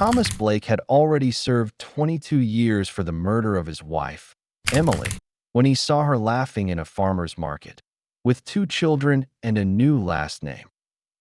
Thomas Blake had already served 22 years for the murder of his wife, Emily, when he saw her laughing in a farmer's market, with 2 children and a new last name.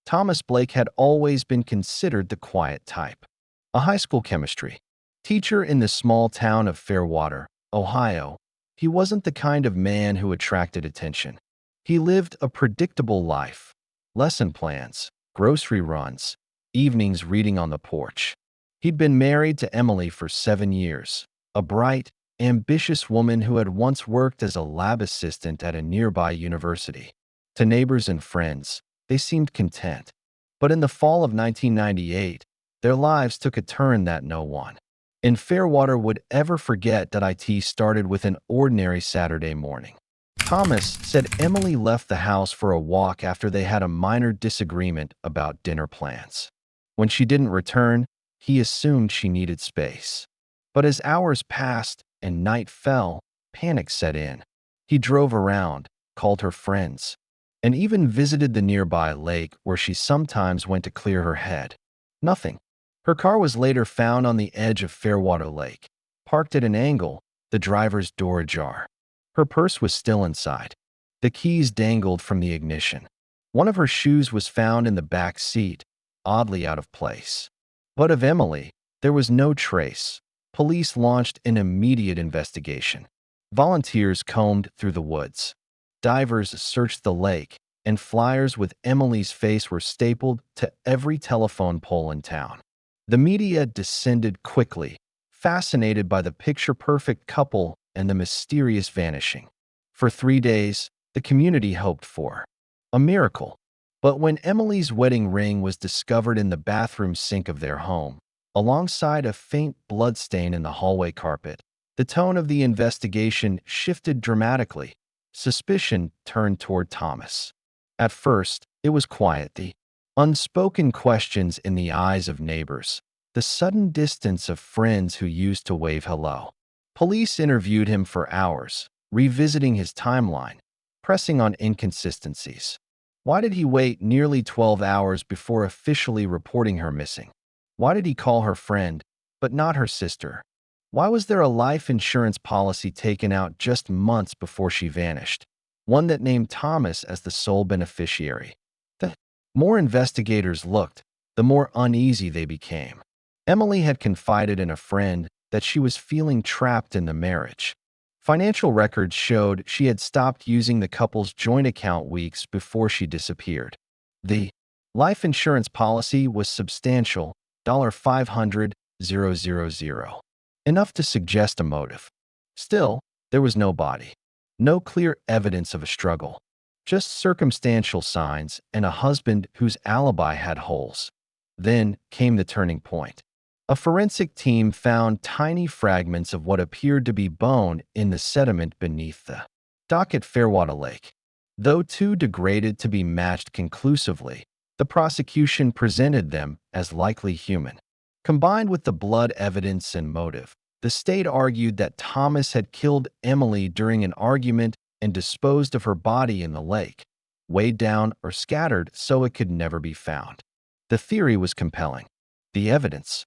Thomas Blake had always been considered the quiet type. A high school chemistry teacher in the small town of Fairwater, Ohio, he wasn't the kind of man who attracted attention. He lived a predictable life: lesson plans, grocery runs, evenings reading on the porch. He'd been married to Emily for 7 years, a bright, ambitious woman who had once worked as a lab assistant at a nearby university. To neighbors and friends, they seemed content. But in the fall of 1998, their lives took a turn that no one in Fairwater would ever forget. It started with an ordinary Saturday morning. Thomas said Emily left the house for a walk after they had a minor disagreement about dinner plans. When she didn't return, he assumed she needed space. But as hours passed and night fell, panic set in. He drove around, called her friends, and even visited the nearby lake where she sometimes went to clear her head. Nothing. Her car was later found on the edge of Fairwater Lake, parked at an angle, the driver's door ajar. Her purse was still inside. The keys dangled from the ignition. One of her shoes was found in the back seat, oddly out of place. But of Emily, there was no trace. Police launched an immediate investigation. Volunteers combed through the woods. Divers searched the lake, and flyers with Emily's face were stapled to every telephone pole in town. The media descended quickly, fascinated by the picture-perfect couple and the mysterious vanishing. For 3 days, the community hoped for a miracle. But when Emily's wedding ring was discovered in the bathroom sink of their home, alongside a faint bloodstain in the hallway carpet, the tone of the investigation shifted dramatically. Suspicion turned toward Thomas. At first, it was quiet. The unspoken questions in the eyes of neighbors, the sudden distance of friends who used to wave hello. Police interviewed him for hours, revisiting his timeline, pressing on inconsistencies. Why did he wait nearly 12 hours before officially reporting her missing? Why did he call her friend, but not her sister? Why was there a life insurance policy taken out just months before she vanished, one that named Thomas as the sole beneficiary? The more investigators looked, the more uneasy they became. Emily had confided in a friend that she was feeling trapped in the marriage. Financial records showed she had stopped using the couple's joint account weeks before she disappeared. The life insurance policy was substantial, $500,000, enough to suggest a motive. Still, there was no body, no clear evidence of a struggle, just circumstantial signs and a husband whose alibi had holes. Then came the turning point. A forensic team found tiny fragments of what appeared to be bone in the sediment beneath the dock at Fairwater Lake. Though too degraded to be matched conclusively, the prosecution presented them as likely human. Combined with the blood evidence and motive, the state argued that Thomas had killed Emily during an argument and disposed of her body in the lake, weighed down or scattered so it could never be found. The theory was compelling. The evidence,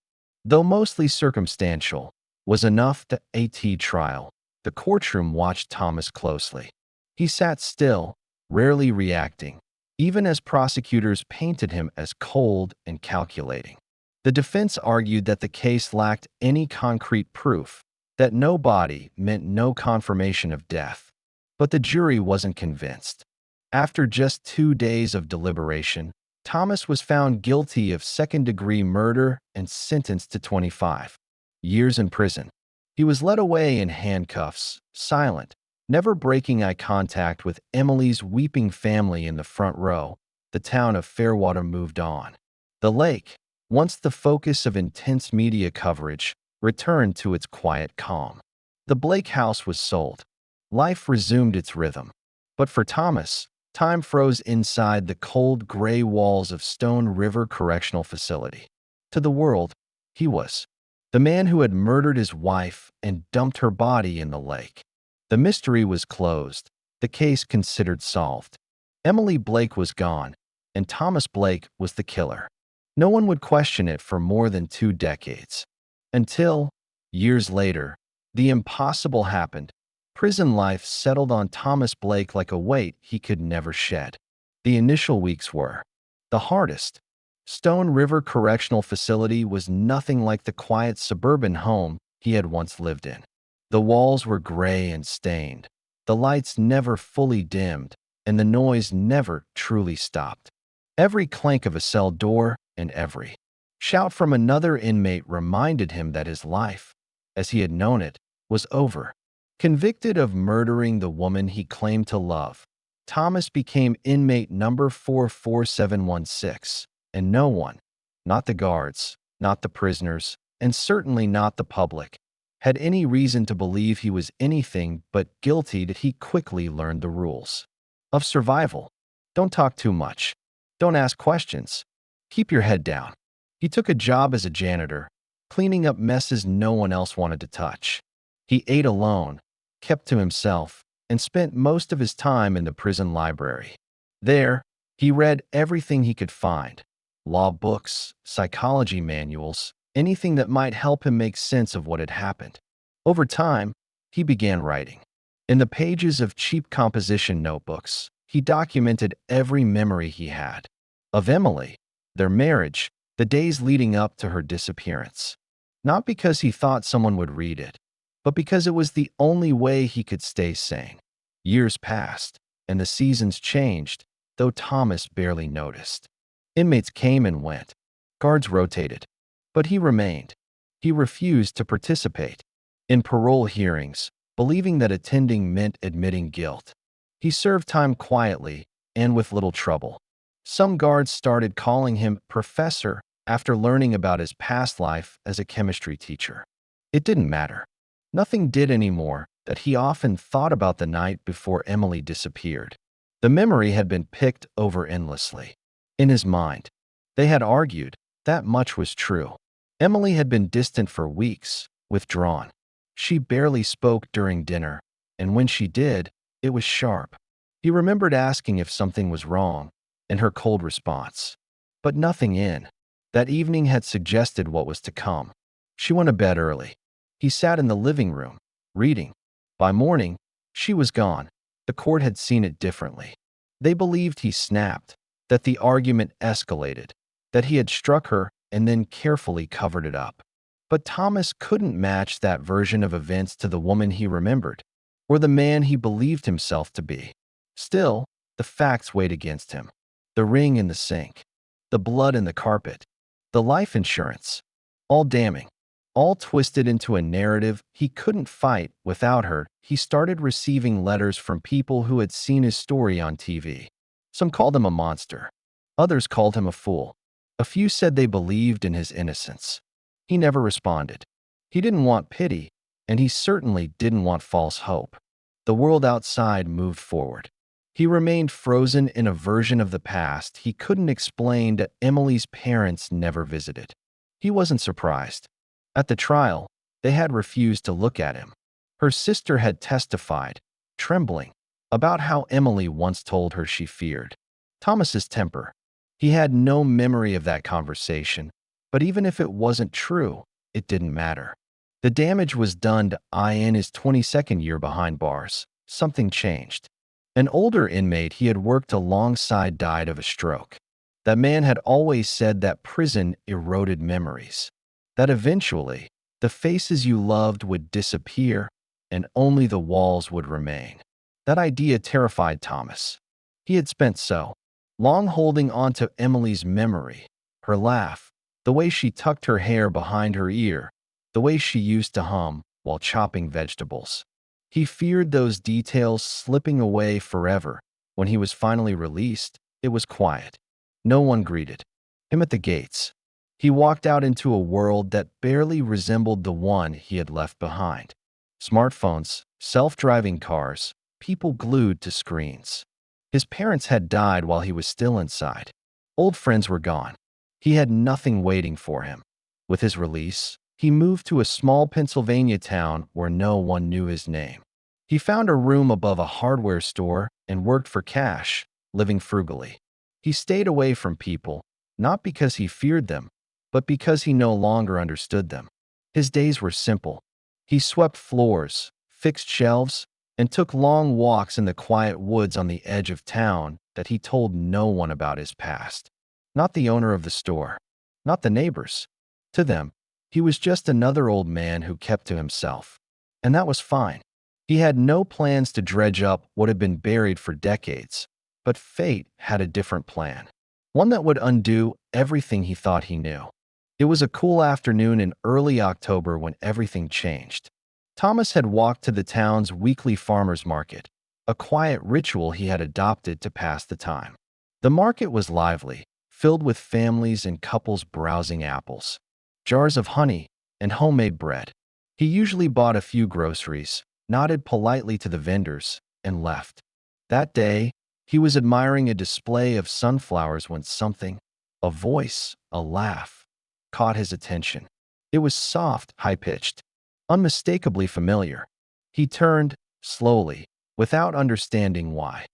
though mostly circumstantial, was enough. The AT trial. The courtroom watched Thomas closely. He sat still, rarely reacting, even as prosecutors painted him as cold and calculating. The defense argued that the case lacked any concrete proof, that no body meant no confirmation of death. But the jury wasn't convinced. After just 2 days of deliberation, Thomas was found guilty of second-degree murder and sentenced to 25 years in prison. He was led away in handcuffs, silent, never breaking eye contact with Emily's weeping family in the front row. The town of Fairwater moved on. The lake, once the focus of intense media coverage, returned to its quiet calm. The Blake house was sold. Life resumed its rhythm. But for Thomas, time froze inside the cold gray walls of Stone River Correctional Facility. To the world, he was the man who had murdered his wife and dumped her body in the lake. The mystery was closed, the case considered solved. Emily Blake was gone, and Thomas Blake was the killer. No one would question it for more than 2 decades. Until, years later, the impossible happened. Prison life settled on Thomas Blake like a weight he could never shed. The initial weeks were the hardest. Stone River Correctional Facility was nothing like the quiet suburban home he had once lived in. The walls were gray and stained. The lights never fully dimmed, and the noise never truly stopped. Every clank of a cell door and every shout from another inmate reminded him that his life, as he had known it, was over. Convicted of murdering the woman he claimed to love, Thomas became inmate number 44716, and no one, not the guards, not the prisoners, and certainly not the public, had any reason to believe he was anything but guilty. That he quickly learned the rules of survival. Don't talk too much. Don't ask questions. Keep your head down. He took a job as a janitor, cleaning up messes no one else wanted to touch. He ate alone, kept to himself, and spent most of his time in the prison library. There, he read everything he could find: law books, psychology manuals, anything that might help him make sense of what had happened. Over time, he began writing. In the pages of cheap composition notebooks, he documented every memory he had of Emily, their marriage, the days leading up to her disappearance. Not because he thought someone would read it, but because it was the only way he could stay sane. Years passed, and the seasons changed, though Thomas barely noticed. Inmates came and went. Guards rotated. But he remained. He refused to participate in parole hearings, believing that attending meant admitting guilt. He served time quietly and with little trouble. Some guards started calling him Professor after learning about his past life as a chemistry teacher. It didn't matter. Nothing did anymore. That he often thought about the night before Emily disappeared. The memory had been picked over endlessly. In his mind, they had argued. That much was true. Emily had been distant for weeks, withdrawn. She barely spoke during dinner, and when she did, it was sharp. He remembered asking if something was wrong, and her cold response. But nothing in that evening had suggested what was to come. She went to bed early. He sat in the living room, reading. By morning, she was gone. The court had seen it differently. They believed he snapped, that the argument escalated, that he had struck her and then carefully covered it up. But Thomas couldn't match that version of events to the woman he remembered, or the man he believed himself to be. Still, the facts weighed against him. The ring in the sink, the blood in the carpet, the life insurance, all damning. All twisted into a narrative he couldn't fight without her. He started receiving letters from people who had seen his story on TV. Some called him a monster. Others called him a fool. A few said they believed in his innocence. He never responded. He didn't want pity, and he certainly didn't want false hope. The world outside moved forward. He remained frozen in a version of the past he couldn't explain. That Emily's parents never visited. He wasn't surprised. At the trial, they had refused to look at him. Her sister had testified, trembling, about how Emily once told her she feared Thomas's temper. He had no memory of that conversation, but even if it wasn't true, it didn't matter. The damage was done to in his 22nd year behind bars. Something changed. An older inmate he had worked alongside died of a stroke. That man had always said that prison eroded memories, that eventually the faces you loved would disappear and only the walls would remain. That idea terrified Thomas. He had spent so long holding on to Emily's memory, her laugh, the way she tucked her hair behind her ear, the way she used to hum while chopping vegetables. He feared those details slipping away forever. When he was finally released, it was quiet. No one greeted him at the gates. He walked out into a world that barely resembled the one he had left behind. Smartphones, self-driving cars, people glued to screens. His parents had died while he was still inside. Old friends were gone. He had nothing waiting for him. With his release, he moved to a small Pennsylvania town where no one knew his name. He found a room above a hardware store and worked for cash, living frugally. He stayed away from people, not because he feared them, but because he no longer understood them. His days were simple. He swept floors, fixed shelves, and took long walks in the quiet woods on the edge of town that he told no one about his past. Not the owner of the store, not the neighbors. To them, he was just another old man who kept to himself. And that was fine. He had no plans to dredge up what had been buried for decades, but fate had a different plan. One that would undo everything he thought he knew. It was a cool afternoon in early October when everything changed. Thomas had walked to the town's weekly farmers market, a quiet ritual he had adopted to pass the time. The market was lively, filled with families and couples browsing apples, jars of honey, and homemade bread. He usually bought a few groceries, nodded politely to the vendors, and left. That day, he was admiring a display of sunflowers when something, a voice, a laugh, caught his attention. It was soft, high-pitched, unmistakably familiar. He turned, slowly, without understanding why.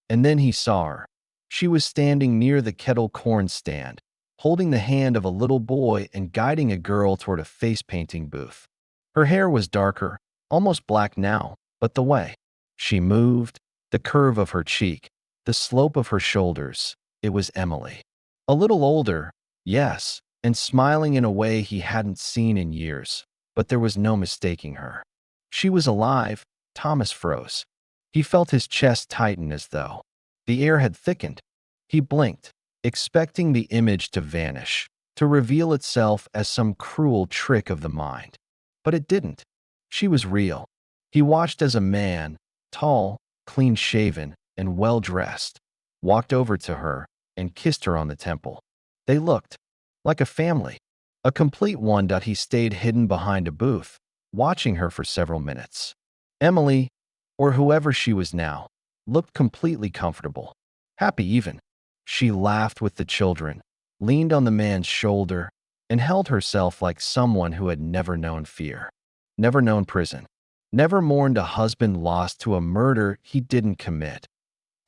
And then he saw her. She was standing near the kettle corn stand, holding the hand of a little boy and guiding a girl toward a face-painting booth. Her hair was darker, almost black now, but the way she moved, the curve of her cheek, the slope of her shoulders, it was Emily. A little older, yes, and smiling in a way he hadn't seen in years, but there was no mistaking her. She was alive. Thomas froze. He felt his chest tighten as though the air had thickened. He blinked, expecting the image to vanish, to reveal itself as some cruel trick of the mind. But it didn't. She was real. He watched as a man, tall, clean-shaven, and well-dressed, walked over to her and kissed her on the temple. They looked like a family, a complete one. He stayed hidden behind a booth, watching her for several minutes. Emily, or whoever she was now, looked completely comfortable, happy even. She laughed with the children, leaned on the man's shoulder, and held herself like someone who had never known fear, never known prison, never mourned a husband lost to a murder he didn't commit.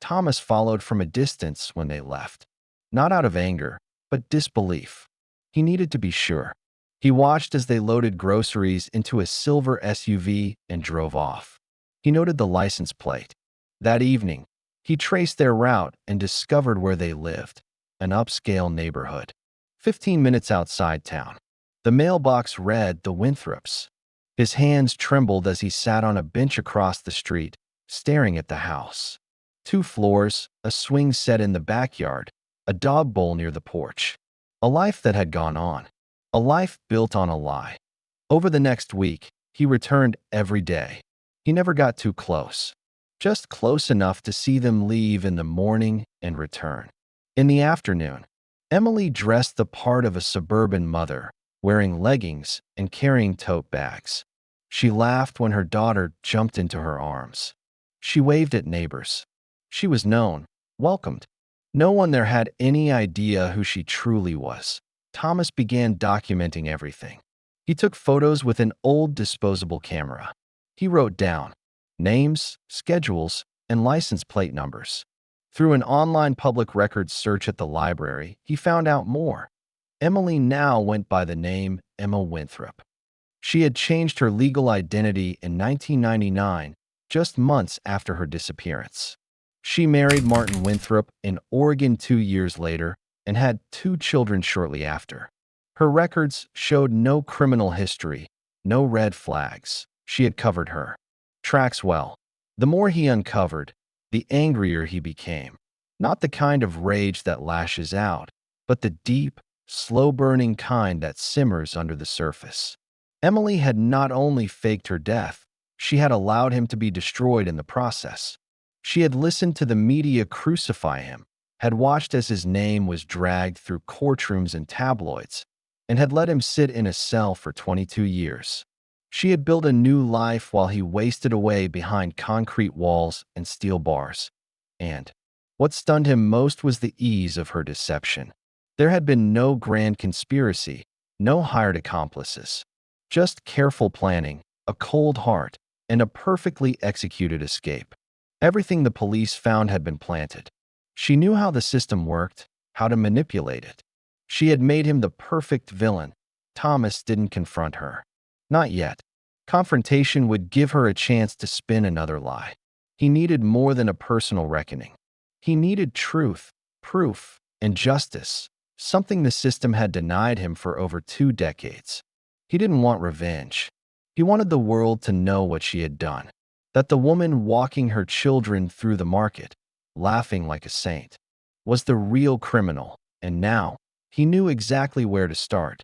Thomas followed from a distance when they left, not out of anger, but disbelief. He needed to be sure. He watched as they loaded groceries into a silver SUV and drove off. He noted the license plate. That evening, he traced their route and discovered where they lived, an upscale neighborhood, 15 minutes outside town. The mailbox read the Winthrops. His hands trembled as he sat on a bench across the street, staring at the house. 2 floors, a swing set in the backyard, a dog bowl near the porch. A life that had gone on. A life built on a lie. Over the next week, he returned every day. He never got too close. Just close enough to see them leave in the morning and return. In the afternoon, Emily dressed the part of a suburban mother, wearing leggings and carrying tote bags. She laughed when her daughter jumped into her arms. She waved at neighbors. She was known, welcomed. No one there had any idea who she truly was. Thomas began documenting everything. He took photos with an old disposable camera. He wrote down names, schedules, and license plate numbers. Through an online public records search at the library, he found out more. Emily now went by the name Emma Winthrop. She had changed her legal identity in 1999, just months after her disappearance. She married Martin Winthrop in Oregon 2 years later and had 2 children shortly after. Her records showed no criminal history, no red flags. She had covered her tracks well. The more he uncovered, the angrier he became. Not the kind of rage that lashes out, but the deep, slow-burning kind that simmers under the surface. Emily had not only faked her death, she had allowed him to be destroyed in the process. She had listened to the media crucify him, had watched as his name was dragged through courtrooms and tabloids, and had let him sit in a cell for 22 years. She had built a new life while he wasted away behind concrete walls and steel bars. And what stunned him most was the ease of her deception. There had been no grand conspiracy, no hired accomplices. Just careful planning, a cold heart, and a perfectly executed escape. Everything the police found had been planted. She knew how the system worked, how to manipulate it. She had made him the perfect villain. Thomas didn't confront her. Not yet. Confrontation would give her a chance to spin another lie. He needed more than a personal reckoning. He needed truth, proof, and justice, something the system had denied him for over 2 decades. He didn't want revenge. He wanted the world to know what she had done. That the woman walking her children through the market, laughing like a saint, was the real criminal, and now he knew exactly where to start.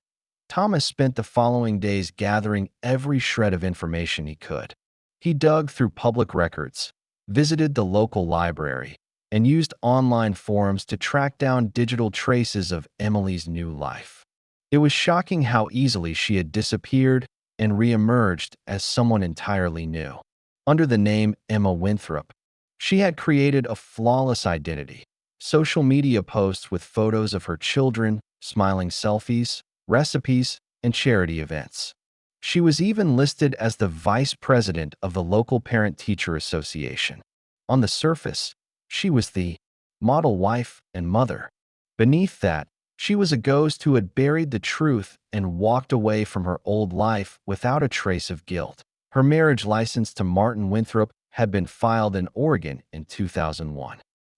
Thomas spent the following days gathering every shred of information he could. He dug through public records, visited the local library, and used online forums to track down digital traces of Emily's new life. It was shocking how easily she had disappeared and reemerged as someone entirely new. Under the name Emma Winthrop, she had created a flawless identity. Social media posts with photos of her children, smiling selfies, recipes, and charity events. She was even listed as the vice president of the local parent-teacher association. On the surface, she was the model wife and mother. Beneath that, she was a ghost who had buried the truth and walked away from her old life without a trace of guilt. Her marriage license to Martin Winthrop had been filed in Oregon in 2001.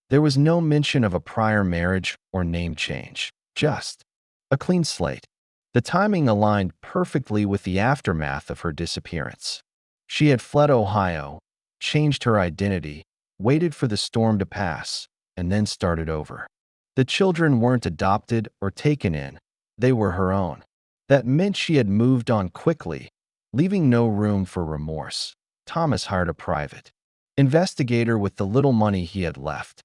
There was no mention of a prior marriage or name change, just a clean slate. The timing aligned perfectly with the aftermath of her disappearance. She had fled Ohio, changed her identity, waited for the storm to pass, and then started over. The children weren't adopted or taken in, they were her own. That meant she had moved on quickly, leaving no room for remorse. Thomas hired a private investigator with the little money he had left.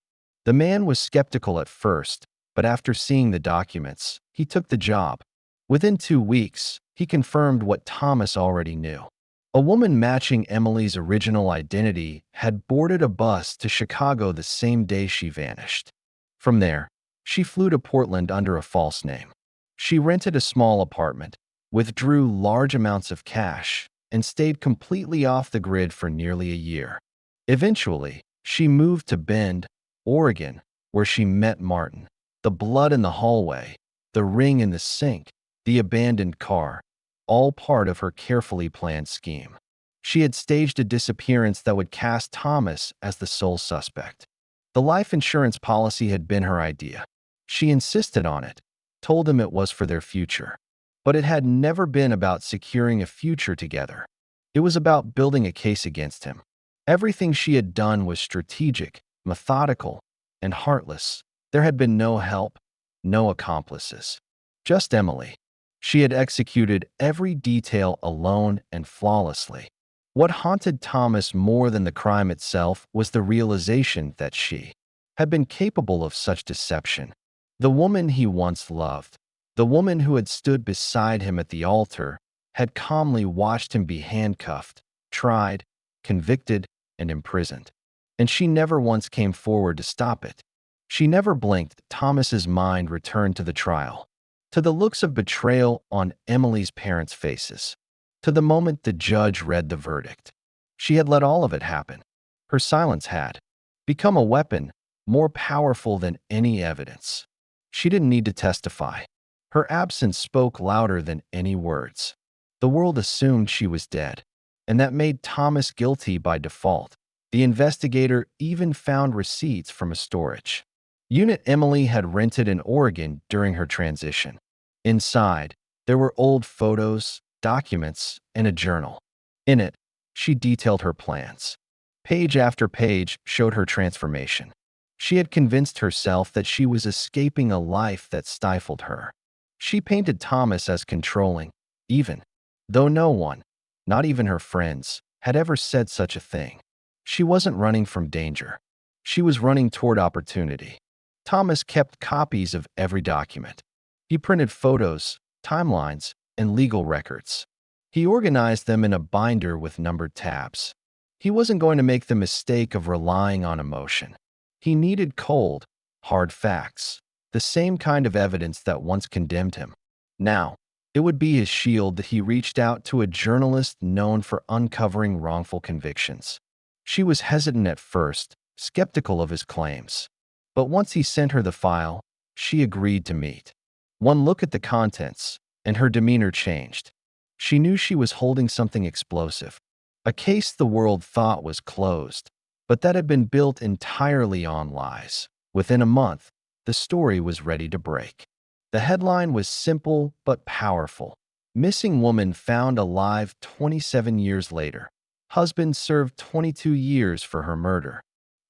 The man was skeptical at first, but after seeing the documents, he took the job. Within 2 weeks, he confirmed what Thomas already knew. A woman matching Emily's original identity had boarded a bus to Chicago the same day she vanished. From there, she flew to Portland under a false name. She rented a small apartment, withdrew large amounts of cash, and stayed completely off the grid for nearly a year. Eventually, she moved to Bend, Oregon, where she met Martin. The blood in the hallway, the ring in the sink, the abandoned car, all part of her carefully planned scheme. She had staged a disappearance that would cast Thomas as the sole suspect. The life insurance policy had been her idea. She insisted on it, told him it was for their future. But it had never been about securing a future together. It was about building a case against him. Everything she had done was strategic, methodical, and heartless. There had been no help, no accomplices. Just Emily. She had executed every detail alone and flawlessly. What haunted Thomas more than the crime itself was the realization that she had been capable of such deception. The woman he once loved, the woman who had stood beside him at the altar, had calmly watched him be handcuffed, tried, convicted, and imprisoned. And she never once came forward to stop it. She never blinked. Thomas's mind returned to the trial, to the looks of betrayal on Emily's parents' faces, to the moment the judge read the verdict. She had let all of it happen. Her silence had become a weapon more powerful than any evidence. She didn't need to testify. Her absence spoke louder than any words. The world assumed she was dead, and that made Thomas guilty by default. The investigator even found receipts from a storage unit Emily had rented in Oregon during her transition. Inside, there were old photos, documents, and a journal. In it, she detailed her plans. Page after page showed her transformation. She had convinced herself that she was escaping a life that stifled her. She painted Thomas as controlling, even though no one, not even her friends, had ever said such a thing. She wasn't running from danger. She was running toward opportunity. Thomas kept copies of every document. He printed photos, timelines, and legal records. He organized them in a binder with numbered tabs. He wasn't going to make the mistake of relying on emotion. He needed cold, hard facts, the same kind of evidence that once condemned him. Now, it would be his shield that he reached out to a journalist known for uncovering wrongful convictions. She was hesitant at first, skeptical of his claims. But once he sent her the file, she agreed to meet. One look at the contents, and her demeanor changed. She knew she was holding something explosive, a case the world thought was closed, but that had been built entirely on lies. Within a month, the story was ready to break. The headline was simple but powerful. Missing woman found alive 27 years later. Husband served 22 years for her murder.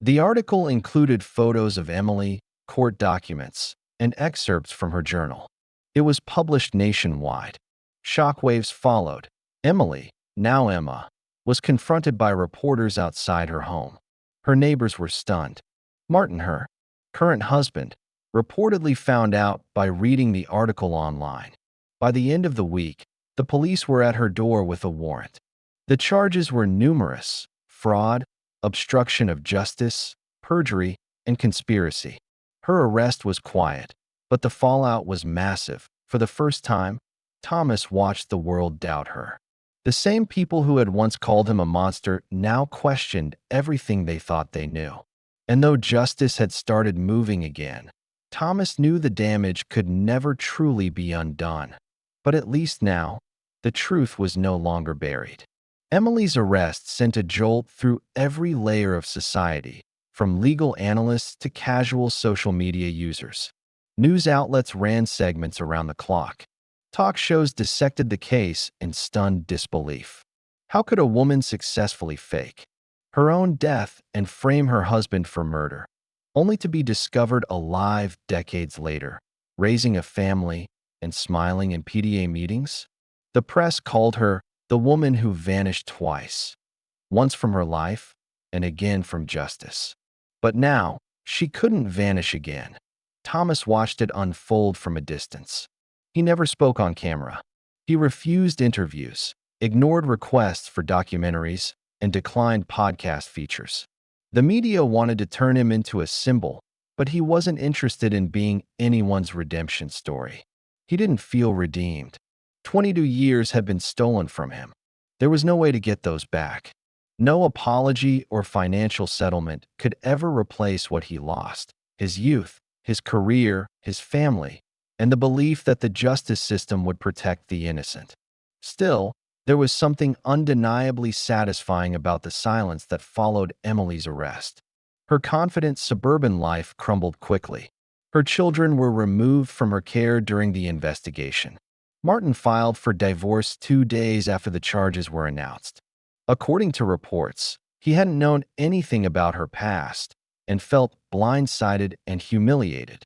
The article included photos of Emily, court documents, and excerpts from her journal. It was published nationwide. Shockwaves followed. Emily, now Emma, was confronted by reporters outside her home. Her neighbors were stunned. Martin, her current husband, reportedly found out by reading the article online. By the end of the week, the police were at her door with a warrant. The charges were numerous: fraud, obstruction of justice, perjury, and conspiracy. Her arrest was quiet, but the fallout was massive. For the first time, Thomas watched the world doubt her. The same people who had once called him a monster now questioned everything they thought they knew. And though justice had started moving again, Thomas knew the damage could never truly be undone. But at least now, the truth was no longer buried. Emily's arrest sent a jolt through every layer of society, from legal analysts to casual social media users. News outlets ran segments around the clock. Talk shows dissected the case in stunned disbelief. How could a woman successfully fake her own death and frame her husband for murder, only to be discovered alive decades later, raising a family and smiling in PDA meetings? The press called her the woman who vanished twice, once from her life and again from justice. But now, she couldn't vanish again. Thomas watched it unfold from a distance. He never spoke on camera. He refused interviews, ignored requests for documentaries, and declined podcast features. The media wanted to turn him into a symbol, but he wasn't interested in being anyone's redemption story. He didn't feel redeemed. 22 years had been stolen from him. There was no way to get those back. No apology or financial settlement could ever replace what he lost: his youth, his career, his family, and the belief that the justice system would protect the innocent. Still, there was something undeniably satisfying about the silence that followed Emily's arrest. Her confident suburban life crumbled quickly. Her children were removed from her care during the investigation. Martin filed for divorce 2 days after the charges were announced. According to reports, he hadn't known anything about her past and felt blindsided and humiliated.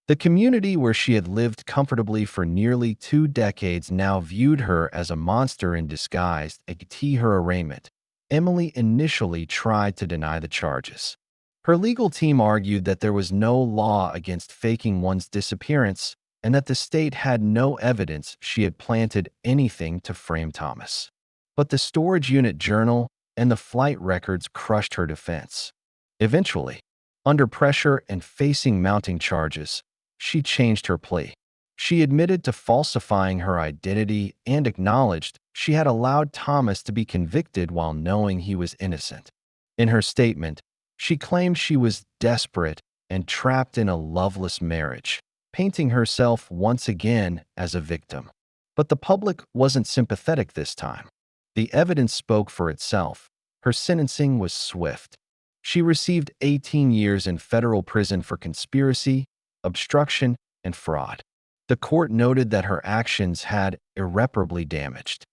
The community where she had lived comfortably for nearly 2 decades now viewed her as a monster in disguise. Her arraignment, Emily initially tried to deny the charges. Her legal team argued that there was no law against faking one's disappearance and that the state had no evidence she had planted anything to frame Thomas. But the storage unit journal and the flight records crushed her defense. Eventually, under pressure and facing mounting charges, she changed her plea. She admitted to falsifying her identity and acknowledged she had allowed Thomas to be convicted while knowing he was innocent. In her statement, she claimed she was desperate and trapped in a loveless marriage, painting herself once again as a victim. But the public wasn't sympathetic this time. The evidence spoke for itself. Her sentencing was swift. She received 18 years in federal prison for conspiracy, obstruction, and fraud. The court noted that her actions had irreparably damaged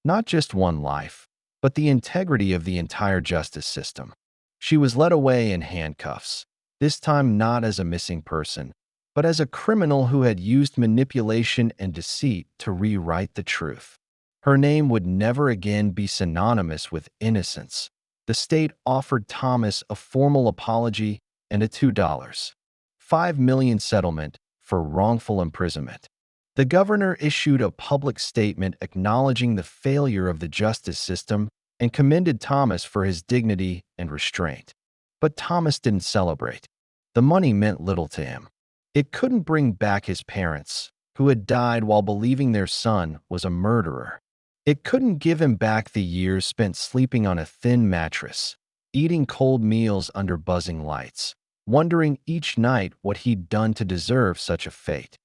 not just one life, but the integrity of the entire justice system. She was led away in handcuffs, this time not as a missing person, but as a criminal who had used manipulation and deceit to rewrite the truth. Her name would never again be synonymous with innocence. The state offered Thomas a formal apology and a $2.5 million settlement for wrongful imprisonment. The governor issued a public statement acknowledging the failure of the justice system and commended Thomas for his dignity and restraint. But Thomas didn't celebrate. The money meant little to him. It couldn't bring back his parents, who had died while believing their son was a murderer. It couldn't give him back the years spent sleeping on a thin mattress, eating cold meals under buzzing lights, wondering each night what he'd done to deserve such a fate.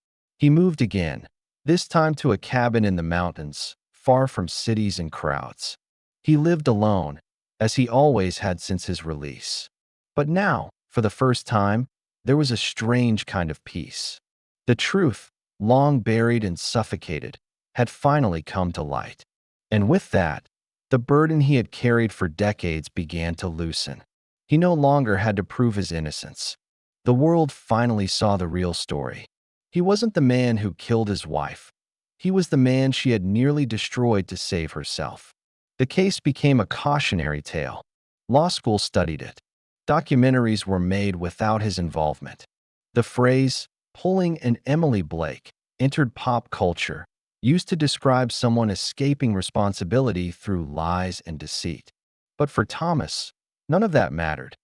He moved again, this time to a cabin in the mountains, far from cities and crowds. He lived alone, as he always had since his release. But now, for the first time, there was a strange kind of peace. The truth, long buried and suffocated, had finally come to light. And with that, the burden he had carried for decades began to loosen. He no longer had to prove his innocence. The world finally saw the real story. He wasn't the man who killed his wife. He was the man she had nearly destroyed to save herself. The case became a cautionary tale. Law school studied it. Documentaries were made without his involvement. The phrase, pulling an Emily Blake, entered pop culture, used to describe someone escaping responsibility through lies and deceit. But for Thomas, none of that mattered.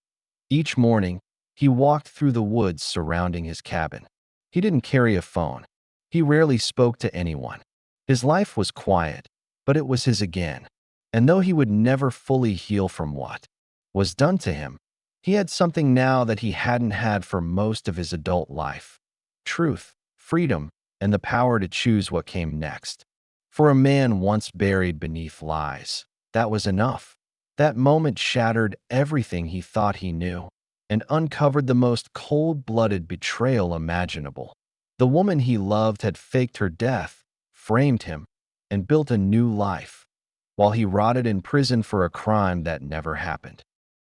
Each morning, he walked through the woods surrounding his cabin. He didn't carry a phone. He rarely spoke to anyone. His life was quiet, but it was his again. And though he would never fully heal from what was done to him, he had something now that he hadn't had for most of his adult life: truth, freedom, and the power to choose what came next. For a man once buried beneath lies, that was enough. That moment shattered everything he thought he knew and uncovered the most cold-blooded betrayal imaginable. The woman he loved had faked her death, framed him, and built a new life, while he rotted in prison for a crime that never happened.